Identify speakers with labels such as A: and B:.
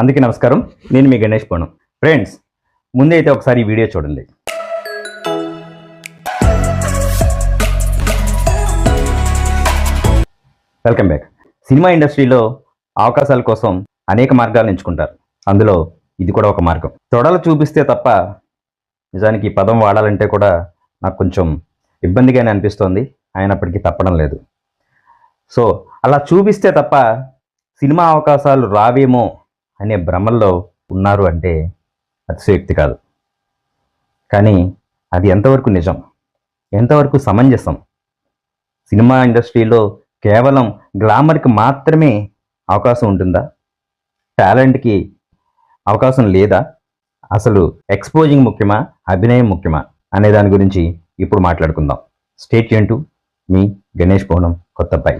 A: అందుకే నమస్కారం. నేను మీ గణేష్ పోను. ఫ్రెండ్స్, ముందే అయితే ఒకసారి ఈ వీడియో చూడండి. Welcome back. సినిమా ఇండస్ట్రీలో అవకాశాల కోసం అనేక మార్గాలను ఎంచుకుంటారు. అందులో ఇది కూడా ఒక మార్గం. తొడలు చూపిస్తే తప్ప, నిజానికి ఈ పదం వాడాలంటే కూడా నాకు కొంచెం ఇబ్బందిగానే అనిపిస్తోంది, అయినప్పటికీ తప్పడం లేదు. సో అలా చూపిస్తే తప్ప సినిమా అవకాశాలు రావేమో అనే భ్రమల్లో ఉన్నారు అంటే అతిశయోక్తి కాదు. కానీ అది ఎంతవరకు నిజం, ఎంతవరకు సమంజసం? సినిమా ఇండస్ట్రీలో కేవలం గ్లామర్కి మాత్రమే అవకాశం ఉంటుందా? టాలెంట్కి అవకాశం లేదా? అసలు ఎక్స్పోజింగ్ ముఖ్యమా, అభినయం ముఖ్యమా అనే దాని గురించి ఇప్పుడు మాట్లాడుకుందాం. స్టే ట్యూన్ టు మీ గణేష్ పోనం కొత్తపై.